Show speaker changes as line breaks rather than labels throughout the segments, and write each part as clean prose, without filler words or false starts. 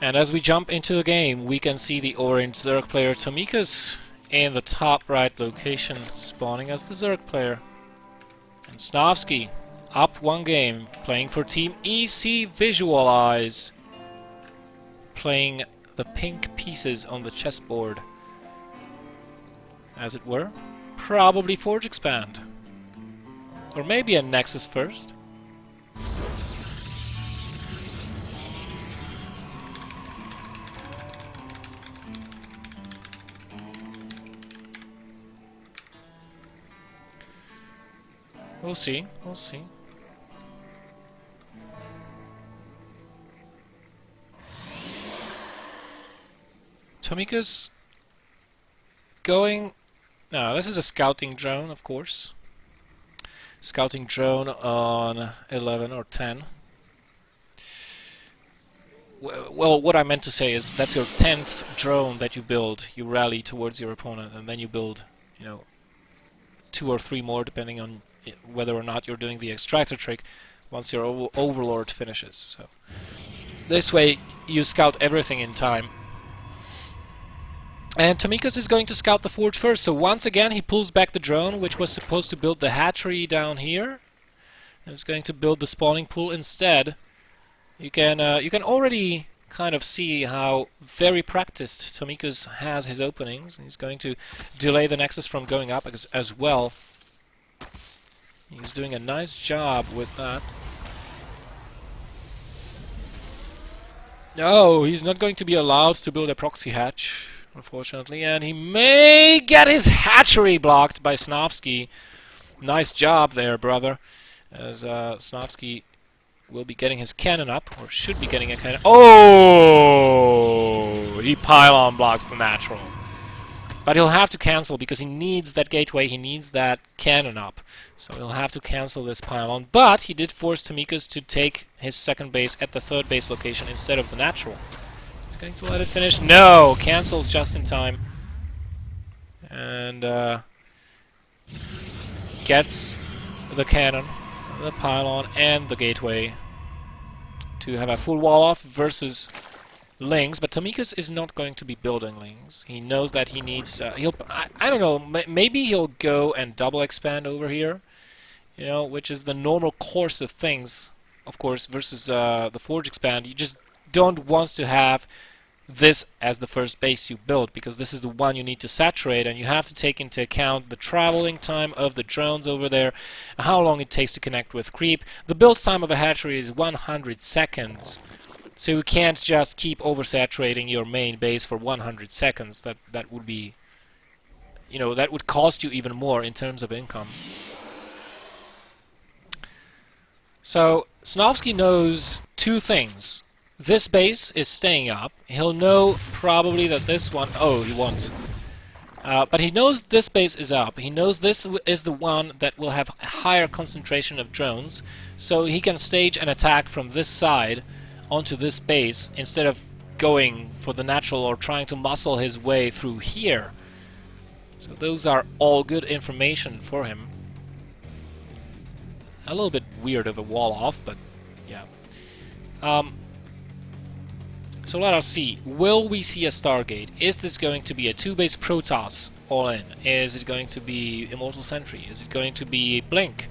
And as we jump into the game, we can see the orange Zerg player Tomikus in the top right location, spawning as the Zerg player. And Snovski, up one game, playing for Team EC Visualize, playing the pink pieces on the chessboard, as it were. Probably Forge Expand. Or maybe a Nexus first. We'll see, we'll see. Tomikus going... No, this is a scouting drone, of course. Scouting drone on 11 or 10. Well, what I meant to say is that's your 10th drone that you build. You rally towards your opponent, and then you build, you know, 2 or 3 more, depending on whether or not you're doing the extractor trick once your overlord finishes. So this way you scout everything in time. And Tomikus is going to scout the forge first, so once again he pulls back the drone, which was supposed to build the hatchery down here, and it's going to build the spawning pool instead. You can already kind of see how very practiced Tomikus has his openings. He's going to delay the Nexus from going up as well. He's doing a nice job with that. Oh, he's not going to be allowed to build a proxy hatch, unfortunately, and he may get his hatchery blocked by Snovski. Nice job there, brother, as Snovski will be getting his cannon up, or should be getting a cannon. Oh! He pylon blocks the natural. But he'll have to cancel because he needs that gateway, he needs that cannon up. So he'll have to cancel this pylon. But he did force Tomikus to take his second base at the third base location instead of the natural. He's going to let it finish. No! Cancels just in time. And gets the cannon, the pylon, and the gateway to have a full wall off versus Lings, but Tomikus is not going to be building Lings. He knows that he needs... I don't know, maybe he'll go and double expand over here, you know, which is the normal course of things, of course, versus the Forge Expand. You just don't want to have this as the first base you build, because this is the one you need to saturate, and you have to take into account the traveling time of the drones over there, how long it takes to connect with creep. The build time of a hatchery is 100 seconds. So you can't just keep oversaturating your main base for 100 seconds. That would be, you know, that would cost you even more in terms of income. So Snovski knows 2 things. This base is staying up. He'll know probably that this one... Oh, he won't. But he knows this base is up. He knows this is the one that will have a higher concentration of drones. So he can stage an attack from this side onto this base instead of going for the natural or trying to muscle his way through here. So those are all good information for him. A little bit weird of a wall off, but yeah. So let us see. Will we see a Stargate? Is this going to be a 2-base Protoss all in? Is it going to be Immortal Sentry? Is it going to be Blink?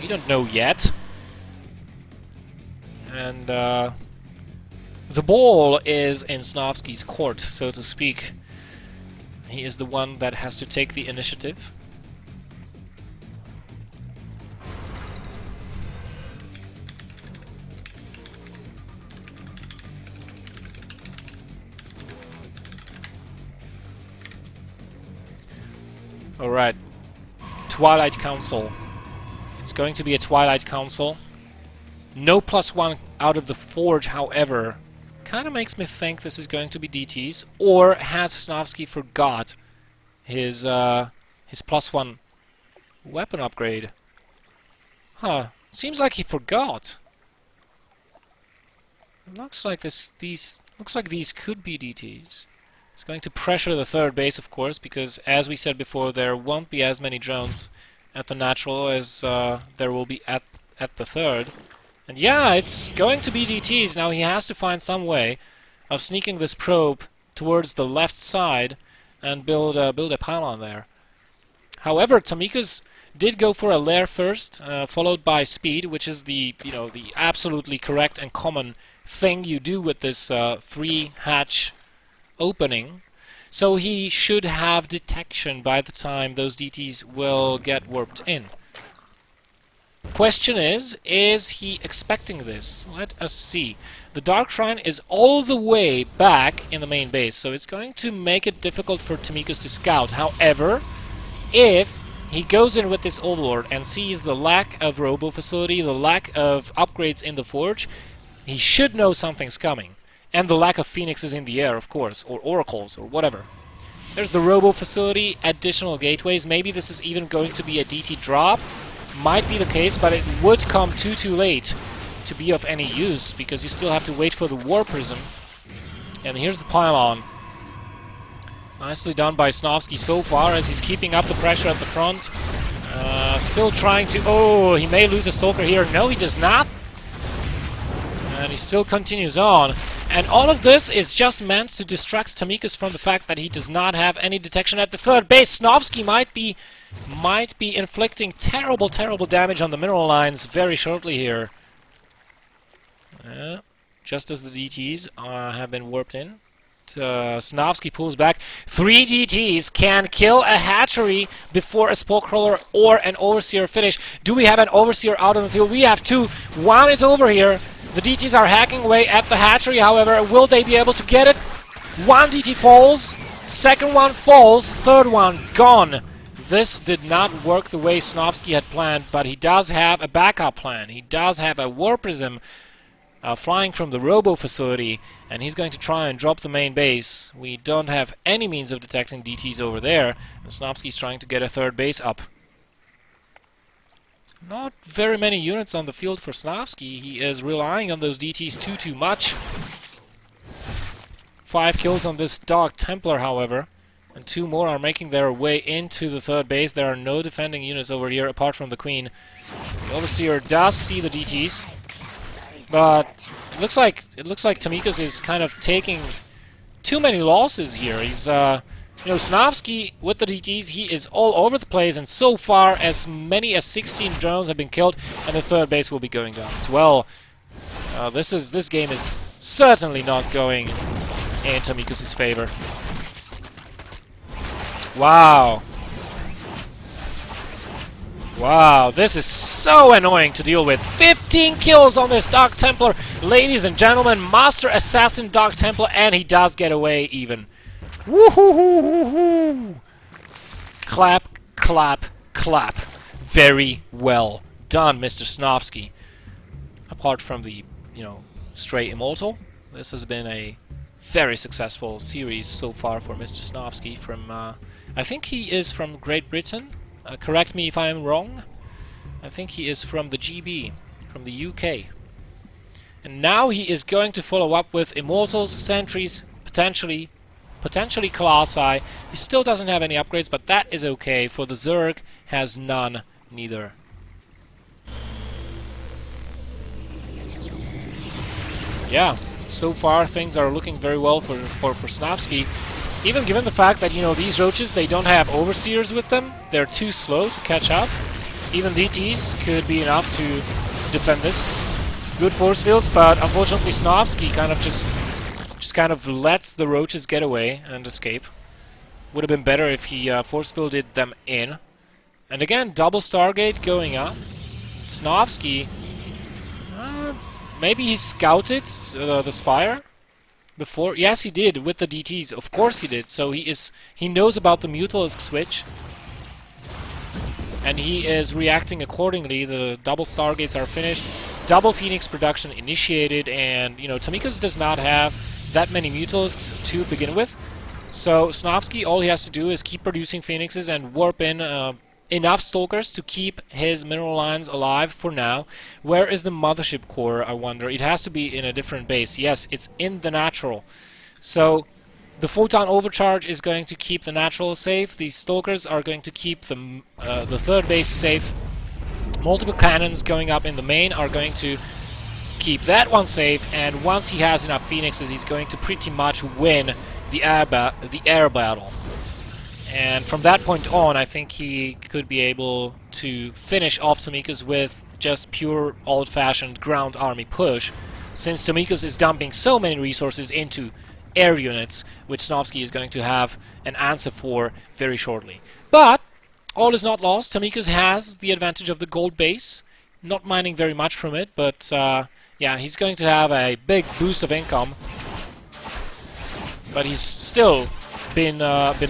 We don't know yet. And the ball is in Snovski's court, so to speak. He is the one that has to take the initiative. Alright. Twilight Council. It's going to be a Twilight Council. No +1 out of the Forge, however, kind of makes me think this is going to be DTs, or has Snovski forgot his +1 weapon upgrade? Huh? Seems like he forgot. It looks like these could be DTs. It's going to pressure the third base, of course, because as we said before, there won't be as many drones at the natural as there will be at the third. And yeah, it's going to be DTs. Now he has to find some way of sneaking this probe towards the left side and build a pylon there. However, Tomikus did go for a lair first, followed by speed, which is the the absolutely correct and common thing you do with this 3-hatch opening. So he should have detection by the time those DTs will get warped in. Question is he expecting this? Let us see. The Dark Shrine is all the way back in the main base, so it's going to make it difficult for Tomikus to scout. However, if he goes in with this Overlord and sees the lack of Robo facility, the lack of upgrades in the Forge, he should know something's coming. And the lack of Phoenixes in the air, of course, or Oracles, or whatever. There's the Robo facility, additional gateways. Maybe this is even going to be a DT drop. Might be the case, but it would come too late to be of any use, because you still have to wait for the War Prism. And here's the pylon. Nicely done by Snovski so far, as he's keeping up the pressure at the front. Still trying to... Oh, he may lose a Stalker here. No, he does not. And he still continues on. And all of this is just meant to distract Tomikus from the fact that he does not have any detection at the third base. Snovski might be inflicting terrible damage on the mineral lines very shortly here. Just as the DTs have been warped in. Snovski pulls back. 3 DTs can kill a hatchery before a Spore Crawler or an Overseer finish. Do we have an Overseer out on the field? We have 2. 1 is over here. The DTs are hacking away at the hatchery, however. Will they be able to get it? 1 DT falls. Second one falls. Third one gone. This did not work the way Snovski had planned, but he does have a backup plan. He does have a War Prism flying from the Robo facility, and he's going to try and drop the main base. We don't have any means of detecting DTs over there, and Snovski's trying to get a third base up. Not very many units on the field for Snovski. He is relying on those DTs too much. 5 kills on this Dark Templar, however, and 2 more are making their way into the third base. There are no defending units over here apart from the Queen. The Overseer does see the DTs, but it looks like Tomikus is kind of taking too many losses here. He's Snovski with the DTs, he is all over the place, and so far as many as 16 drones have been killed, and the third base will be going down as well. This game is certainly not going in Tomikus' favor. Wow. Wow, this is so annoying to deal with. 15 kills on this Dark Templar, ladies and gentlemen. Master Assassin Dark Templar, and he does get away even. Woohoo! Clap, clap, clap. Very well done, Mr. Snovski. Apart from the, stray Immortal, this has been a very successful series so far for Mr. Snovski from, I think he is from Great Britain. Correct me if I am wrong. I think he is from the GB, from the UK. And now he is going to follow up with Immortals, Sentries, potentially Colossi. He still doesn't have any upgrades, but that is okay, for the Zerg has none neither. Yeah, so far things are looking very well for Snovski. Even given the fact that, these roaches, they don't have Overseers with them. They're too slow to catch up. Even DTs could be enough to defend this. Good force fields, but unfortunately Snovski kind of just kind of lets the roaches get away and escape. Would have been better if he force fielded them in. And again, double Stargate going up. Snovski, maybe he scouted the Spire before. Yes, he did with the DTs. Of course he did. So he knows about the Mutalisk switch, and he is reacting accordingly. The double Stargates are finished. Double Phoenix production initiated, and Tomikus does not have that many Mutalisks to begin with. So Snovski, all he has to do is keep producing Phoenixes and warp in enough Stalkers to keep his mineral lines alive for now. Where is the Mothership Core, I wonder? It has to be in a different base. Yes, it's in the Natural. So the Photon Overcharge is going to keep the Natural safe. These Stalkers are going to keep the third base safe. Multiple cannons going up in the main are going to keep that one safe, and once he has enough Phoenixes, he's going to pretty much win the air battle. And from that point on, I think he could be able to finish off Tomikus with just pure old-fashioned ground army push, since Tomikus is dumping so many resources into air units, which Snovski is going to have an answer for very shortly. But all is not lost. Tomikus has the advantage of the gold base, not mining very much from it, but yeah, he's going to have a big boost of income. But he's still been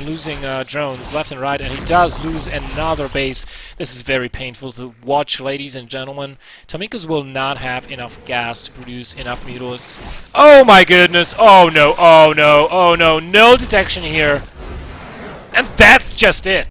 losing drones left and right, and he does lose another base. This is very painful to watch, ladies and gentlemen. Tomikus will not have enough gas to produce enough mutalisks. Oh my goodness! Oh no! Oh no! Oh no! No detection here! And that's just it!